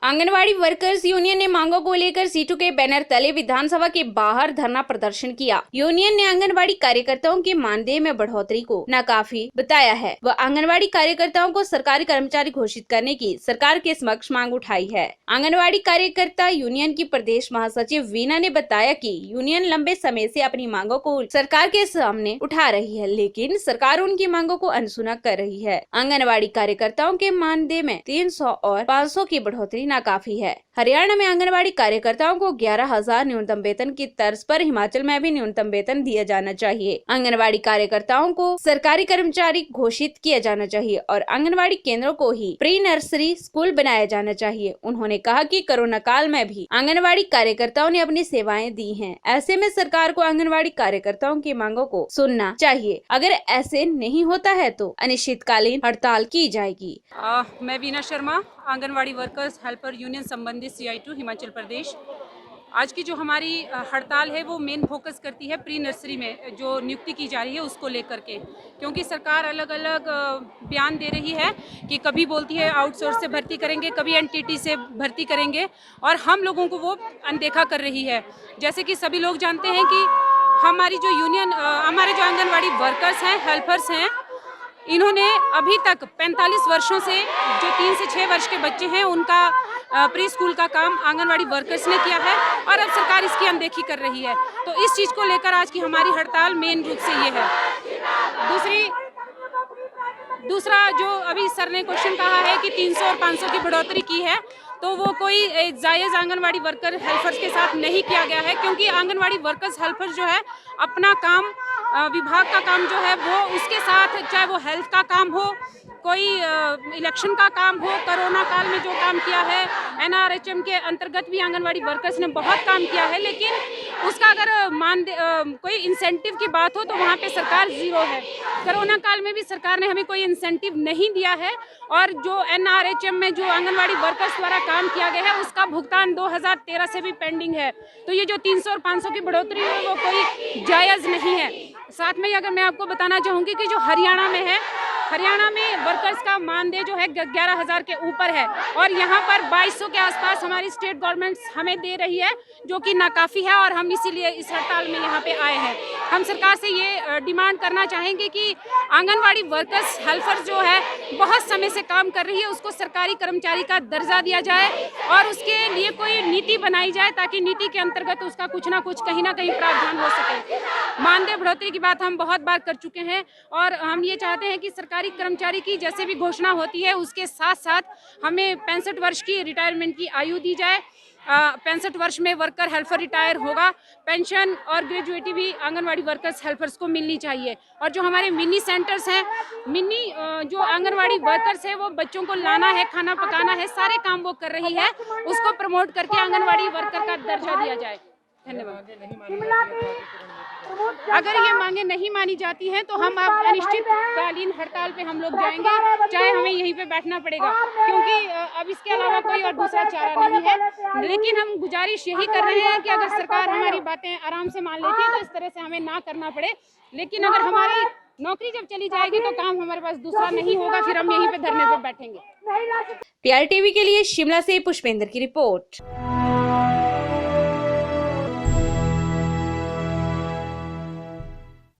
Anganwadi workers union ने मांगों को लेकर सीटू के बैनर तले विधानसभा के बाहर धरना प्रदर्शन किया। यूनियन ने आंगनवाड़ी कार्यकर्ताओं के मानदेय में बढ़ोतरी को नाकाफी बताया है। वह आंगनवाड़ी कार्यकर्ताओं को सरकारी कर्मचारी घोषित करने की सरकार के समक्ष मांग उठाई है। आंगनवाड़ी कार्यकर्ता यूनियन की प्रदेश महासचिव वीना ने बताया कि यूनियन लंबे समय से अपनी मांगों को सरकार के सामने उठा रही है, लेकिन सरकार उनकी मांगों को अनसुना कर रही है। आंगनवाड़ी कार्यकर्ताओं के मानदेय में 300 और 500 की बढ़ोतरी काफी है। हरियाणा में आंगनवाड़ी कार्यकर्ताओं को 11,000 न्यूनतम वेतन की तर्ज पर हिमाचल में भी न्यूनतम वेतन दिया जाना चाहिए। आंगनवाड़ी कार्यकर्ताओं को सरकारी कर्मचारी घोषित किया जाना चाहिए और आंगनवाड़ी केंद्रों को ही प्री नर्सरी स्कूल बनाया जाना चाहिए। उन्होंने कहा कि कोरोना काल में भी आंगनवाड़ी कार्यकर्ताओं ने अपनी सेवाएं दी हैं। ऐसे में सरकार को आंगनवाड़ी कार्यकर्ताओं की मांगों को सुनना चाहिए। अगर ऐसे नहीं होता है तो अनिश्चितकालीन हड़ताल की जाएगी। मैं Veena Sharma, anganwadi workers helper union संबंधित CI2 हिमाचल प्रदेश। आज की जो हमारी हड़ताल है वो मेन फोकस करती है प्री नर्सरी में जो नियुक्ति की जा रही है उसको लेकर के, क्योंकि सरकार अलग अलग बयान दे रही है कि कभी बोलती है आउटसोर्स से भर्ती करेंगे, कभी NTT से भर्ती करेंगे और हम लोगों को वो अनदेखा कर रही है। जैसे कि सभी लोग जानते हैं कि हमारी जो यूनियन हमारे जो आंगनवाड़ी वर्कर्स हैं, हेल्पर्स हैं, इन्होंने अभी तक 45 वर्षों से जो 3 से 6 वर्ष के बच्चे हैं उनका प्री स्कूल का काम आंगनवाड़ी वर्कर्स ने किया है और अब सरकार इसकी अनदेखी कर रही है। तो इस चीज़ को लेकर आज की हमारी हड़ताल मेन रूप से ये है। दूसरा जो अभी सर ने क्वेश्चन कहा है कि 300 और 500 की बढ़ोतरी की है, तो वो कोई जायज़ आंगनवाड़ी वर्कर हेल्पर्स के साथ नहीं किया गया है, क्योंकि आंगनवाड़ी वर्कर्स हेल्पर्स जो है अपना काम विभाग का काम जो है वो उसके साथ, चाहे वो हेल्थ का काम हो, कोई इलेक्शन का काम हो, कोरोना काल में जो काम किया है, NRHM के अंतर्गत भी आंगनवाड़ी वर्कर्स ने बहुत काम किया है, लेकिन उसका अगर कोई इंसेंटिव की बात हो तो वहाँ पे सरकार ज़ीरो है। कोरोना काल में भी सरकार ने हमें कोई इंसेंटिव नहीं दिया है और जो NRHM में जो आंगनवाड़ी वर्कर्स द्वारा काम किया गया है उसका भुगतान 2013 से भी पेंडिंग है। तो ये जो 300 और 500 की बढ़ोतरी है वो कोई जायज़ नहीं है। साथ में अगर मैं आपको बताना चाहूँगी कि जो हरियाणा में है, हरियाणा में वर्कर्स का मानदेय जो है 11,000 के ऊपर है और यहाँ पर 2200 के आसपास हमारी स्टेट गवर्नमेंट हमें दे रही है, जो कि नाकाफ़ी है और हम इसीलिए इस हड़ताल में यहाँ पे आए हैं। हम सरकार से ये डिमांड करना चाहेंगे कि आंगनवाड़ी वर्कर्स हेल्पर्स जो है बहुत समय से काम कर रही है, उसको सरकारी कर्मचारी का दर्जा दिया जाए और उसके लिए कोई नीति बनाई जाए ताकि नीति के अंतर्गत उसका कुछ ना कुछ कहीं ना कहीं प्रावधान हो सके। मानदेय बढ़ोतरी की बात हम बहुत बार कर चुके हैं और हम ये चाहते हैं कि सरकारी कर्मचारी की जैसे भी घोषणा होती है उसके साथ साथ हमें 65 वर्ष की रिटायरमेंट की आयु दी जाए। 65 वर्ष में वर्कर हेल्पर रिटायर होगा, पेंशन और ग्रेजुएटी भी आंगनवाड़ी वर्कर्स हेल्पर्स को मिलनी चाहिए। और जो हमारे मिनी सेंटर्स हैं, जो आंगनवाड़ी वर्कर्स है वो बच्चों को लाना है, खाना पकाना है, सारे काम वो कर रही है, उसको प्रमोट करके आंगनवाड़ी वर्कर का दर्जा दिया जाए। धन्यवाद। अगर ये मांगे नहीं मानी जाती हैं तो हम अब अनिश्चितकालीन हड़ताल पे हम लोग जाएंगे, चाहे हमें यहीं पे बैठना पड़ेगा, क्योंकि अब इसके अलावा कोई और दूसरा चारा नहीं है। लेकिन हम गुजारिश यही कर रहे हैं कि अगर सरकार हमारी बातें आराम से मान लेती है तो इस तरह से हमें ना करना पड़े। लेकिन अगर हमारी नौकरी जब चली जाएगी तो काम हमारे पास दूसरा नहीं होगा, फिर हम यहीं पे धरने पे बैठेंगे। PRTV के लिए शिमला से पुष्पेंद्र की रिपोर्ट।